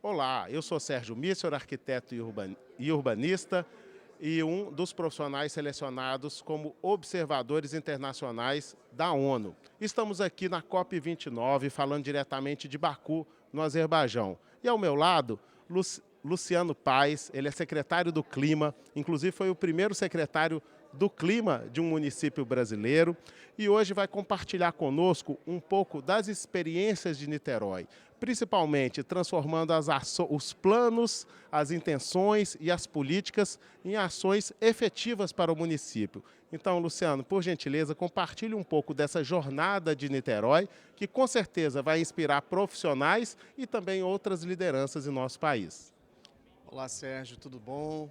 Olá, eu sou Sérgio Misser, arquiteto e urbanista e um dos profissionais selecionados como observadores internacionais da ONU. Estamos aqui na COP29, falando diretamente de Baku, no Azerbaijão. E ao meu lado, Luciano Paes, ele é secretário do Clima, inclusive foi o primeiro secretário do Clima de um município brasileiro, e hoje vai compartilhar conosco um pouco das experiências de Niterói, principalmente transformando os planos, as intenções e as políticas em ações efetivas para o município. Então, Luciano, por gentileza, compartilhe um pouco dessa jornada de Niterói, que com certeza vai inspirar profissionais e também outras lideranças em nosso país. Olá, Sérgio, tudo bom?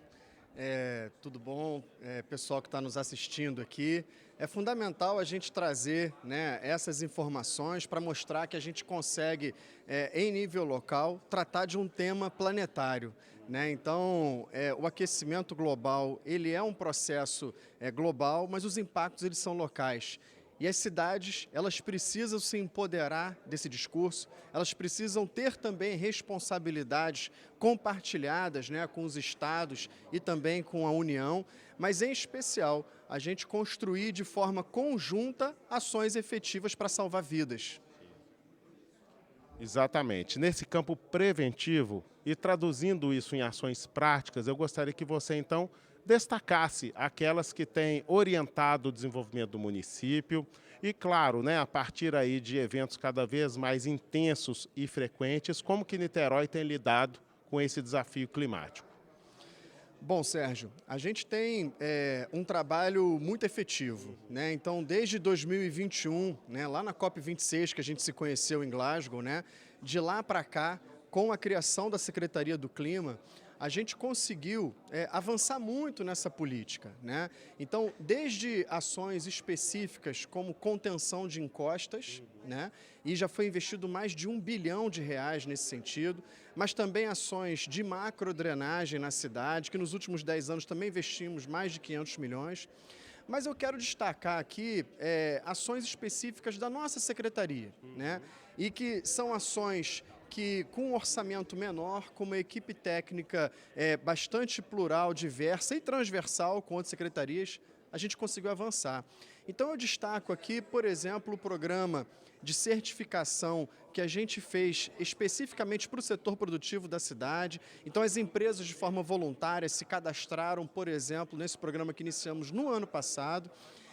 Tudo bom, pessoal que está nos assistindo aqui. É fundamental a gente trazer, né, essas informações para mostrar que a gente consegue, em nível local, tratar de um tema planetário, né? Então, o aquecimento global, ele é um processo global, mas os impactos eles são locais. E as cidades, elas precisam se empoderar desse discurso, elas precisam ter também responsabilidades compartilhadas, né, com os estados e também com a União, mas em especial a gente construir de forma conjunta ações efetivas para salvar vidas. Exatamente. Nesse campo preventivo e traduzindo isso em ações práticas, eu gostaria que você, então, destacasse aquelas que têm orientado o desenvolvimento do município e, claro, né, a partir aí de eventos cada vez mais intensos e frequentes, como que Niterói tem lidado com esse desafio climático. Bom, Sérgio, a gente tem um trabalho muito efetivo, né? Então, desde 2021, né, lá na COP26, que a gente se conheceu em Glasgow, né, de lá para cá, com a criação da Secretaria do Clima, a gente conseguiu avançar muito nessa política, né? Então, desde ações específicas como contenção de encostas, né? E já foi investido mais de R$ 1 bilhão nesse sentido, mas também ações de macrodrenagem na cidade, que nos últimos 10 anos também investimos mais de 500 milhões. Mas eu quero destacar aqui ações específicas da nossa secretaria, né? E que são ações que, com um orçamento menor, com uma equipe técnica bastante plural, diversa e transversal com outras secretarias, a gente conseguiu avançar. Então eu destaco aqui, por exemplo, o programa de certificação que a gente fez especificamente para o setor produtivo da cidade. Então as empresas de forma voluntária se cadastraram, por exemplo, nesse programa que iniciamos no ano passado,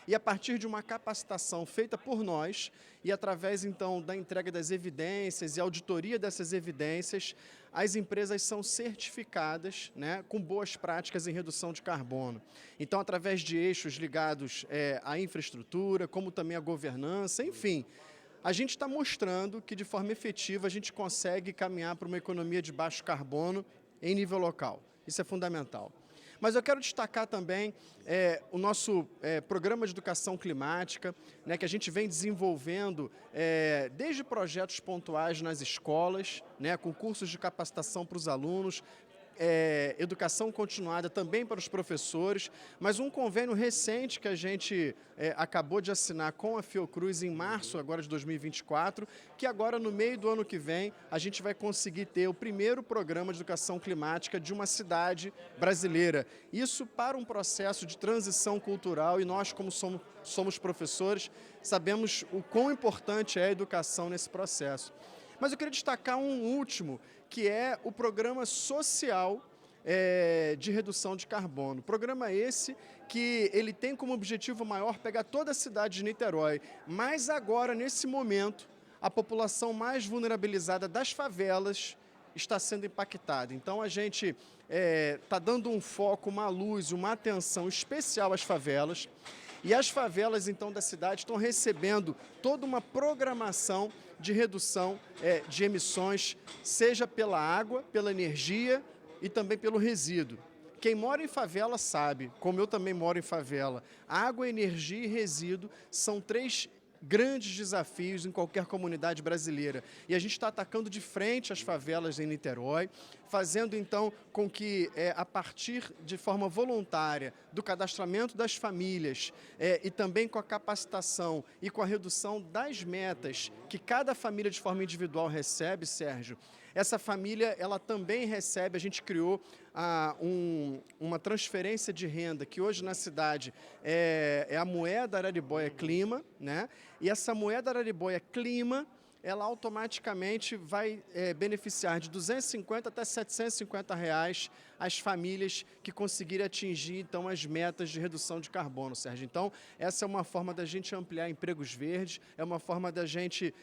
e a partir de uma capacitação feita por nós e através então da entrega das evidências e auditoria dessas evidências, as empresas são certificadas, né, com boas práticas em redução de carbono. Então, através de eixos ligados à infraestrutura, como também à governança, enfim, a gente está mostrando que de forma efetiva a gente consegue caminhar para uma economia de baixo carbono em nível local. Isso é fundamental. Mas eu quero destacar também o nosso programa de educação climática, né, que a gente vem desenvolvendo desde projetos pontuais nas escolas, né, com cursos de capacitação para os alunos, educação continuada também para os professores, mas um convênio recente que a gente acabou de assinar com a Fiocruz em março agora de 2024, que agora no meio do ano que vem a gente vai conseguir ter o primeiro programa de educação climática de uma cidade brasileira. Isso para um processo de transição cultural, e nós, como somos professores, sabemos o quão importante é a educação nesse processo. Mas eu queria destacar um último, que é o programa social de redução de carbono. Programa esse que ele tem como objetivo maior pegar toda a cidade de Niterói, mas agora, nesse momento, a população mais vulnerabilizada das favelas está sendo impactada. Então a gente está dando um foco, uma luz, uma atenção especial às favelas. E as favelas, então, da cidade estão recebendo toda uma programação de redução de emissões, seja pela água, pela energia e também pelo resíduo. Quem mora em favela sabe, como eu também moro em favela, água, energia e resíduo são três grandes desafios em qualquer comunidade brasileira. E a gente está atacando de frente as favelas em Niterói, fazendo então com que, a partir de forma voluntária, do cadastramento das famílias e também com a capacitação e com a redução das metas que cada família de forma individual recebe, Sérgio, essa família ela também recebe, a gente criou uma transferência de renda, que hoje na cidade é a moeda Araribóia Clima, né? E essa moeda Araribóia Clima, ela automaticamente vai beneficiar de R$ 250 até R$ 750 as famílias que conseguirem atingir, então, as metas de redução de carbono, Sérgio. Então, essa é uma forma da gente ampliar empregos verdes, é uma forma da gente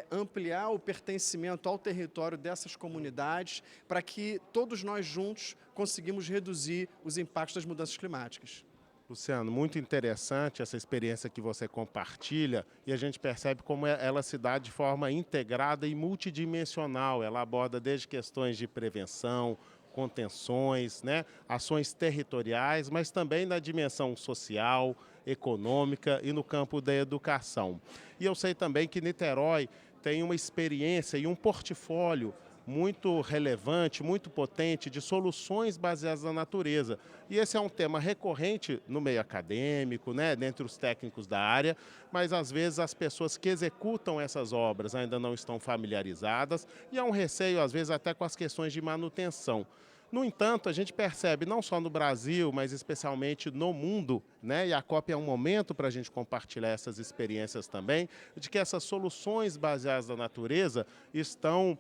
ampliar o pertencimento ao território dessas comunidades, para que todos nós juntos conseguimos reduzir os impactos das mudanças climáticas. Luciano, muito interessante essa experiência que você compartilha e a gente percebe como ela se dá de forma integrada e multidimensional. Ela aborda desde questões de prevenção, contenções, né, ações territoriais, mas também na dimensão social, econômica e no campo da educação. E eu sei também que Niterói tem uma experiência e um portfólio muito relevante, muito potente de soluções baseadas na natureza. E esse é um tema recorrente no meio acadêmico, né, dentre os técnicos da área, mas às vezes as pessoas que executam essas obras ainda não estão familiarizadas e há um receio, às vezes, até com as questões de manutenção. No entanto, a gente percebe, não só no Brasil, mas especialmente no mundo, né, e a COP é um momento para a gente compartilhar essas experiências também, de que essas soluções baseadas na natureza estão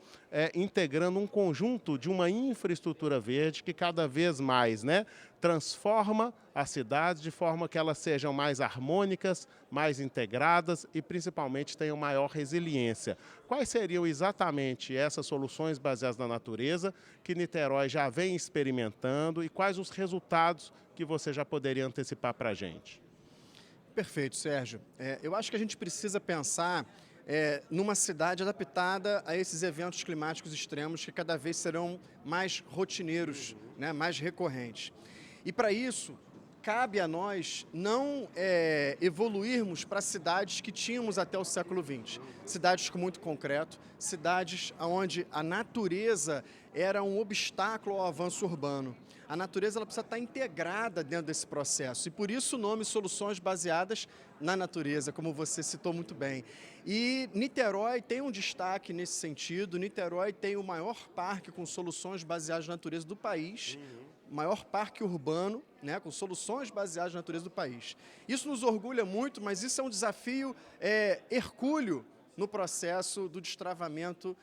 integrando um conjunto de uma infraestrutura verde que cada vez mais, né, transforma as cidades de forma que elas sejam mais harmônicas, mais integradas e principalmente tenham maior resiliência. Quais seriam exatamente essas soluções baseadas na natureza que Niterói já vem experimentando e quais os resultados que você já poderia antecipar para a gente? Perfeito, Sérgio. Eu acho que a gente precisa pensar numa cidade adaptada a esses eventos climáticos extremos que cada vez serão mais rotineiros, né, mais recorrentes. E para isso, cabe a nós não evoluirmos para cidades que tínhamos até o século XX. Cidades com muito concreto, cidades onde a natureza era um obstáculo ao avanço urbano. A natureza ela precisa estar integrada dentro desse processo e por isso o nome Soluções Baseadas na Natureza, como você citou muito bem. E Niterói tem um destaque nesse sentido. Niterói tem o maior parque com soluções baseadas na natureza do país, maior parque urbano, né, com soluções baseadas na natureza do país. Isso nos orgulha muito, mas isso é um desafio hercúleo no processo do destravamento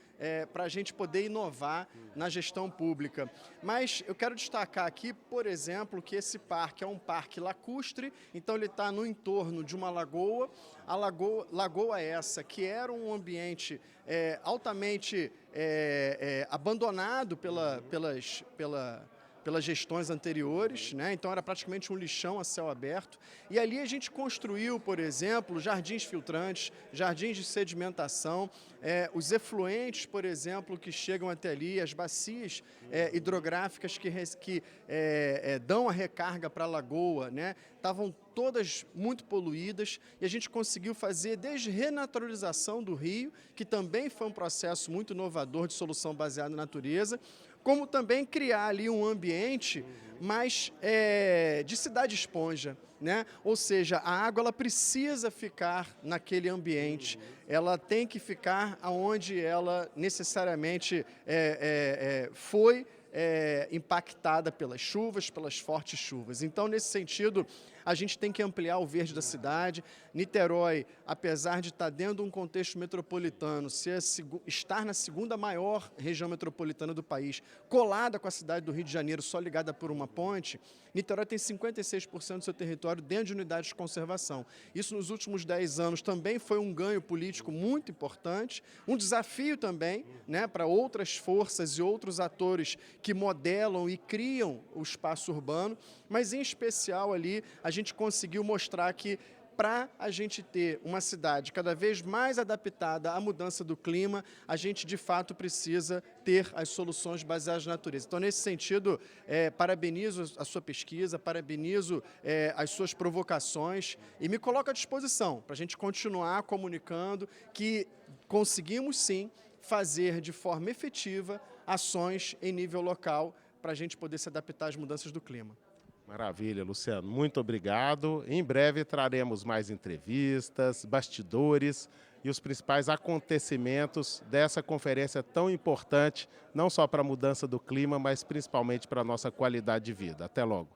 para a gente poder inovar na gestão pública. Mas eu quero destacar aqui, por exemplo, que esse parque é um parque lacustre, então ele está no entorno de uma lagoa. A lagoa essa que era um ambiente altamente abandonado pelas gestões anteriores, né? Então era praticamente um lixão a céu aberto. E ali a gente construiu, por exemplo, jardins filtrantes, jardins de sedimentação, os efluentes, por exemplo, que chegam até ali, as bacias hidrográficas que dão a recarga para a lagoa, né? Estavam todas muito poluídas e a gente conseguiu fazer desde renaturalização do rio, que também foi um processo muito inovador de solução baseada na natureza, como também criar ali um ambiente mais de cidade esponja, né? Ou seja, a água ela precisa ficar naquele ambiente, ela tem que ficar onde ela necessariamente foi impactada pelas chuvas, pelas fortes chuvas. Então, nesse sentido, a gente tem que ampliar o verde da cidade. Niterói, apesar de estar dentro de um contexto metropolitano, estar na segunda maior região metropolitana do país, colada com a cidade do Rio de Janeiro, só ligada por uma ponte, Niterói tem 56% do seu território dentro de unidades de conservação. Isso nos últimos 10 anos também foi um ganho político muito importante, um desafio também, né, para outras forças e outros atores que modelam e criam o espaço urbano, mas em especial ali a gente conseguiu mostrar que para a gente ter uma cidade cada vez mais adaptada à mudança do clima, a gente, de fato, precisa ter as soluções baseadas na natureza. Então, nesse sentido, parabenizo a sua pesquisa, parabenizo as suas provocações e me coloco à disposição para a gente continuar comunicando que conseguimos, sim, fazer de forma efetiva ações em nível local para a gente poder se adaptar às mudanças do clima. Maravilha, Luciano. Muito obrigado. Em breve traremos mais entrevistas, bastidores e os principais acontecimentos dessa conferência tão importante, não só para a mudança do clima, mas principalmente para a nossa qualidade de vida. Até logo.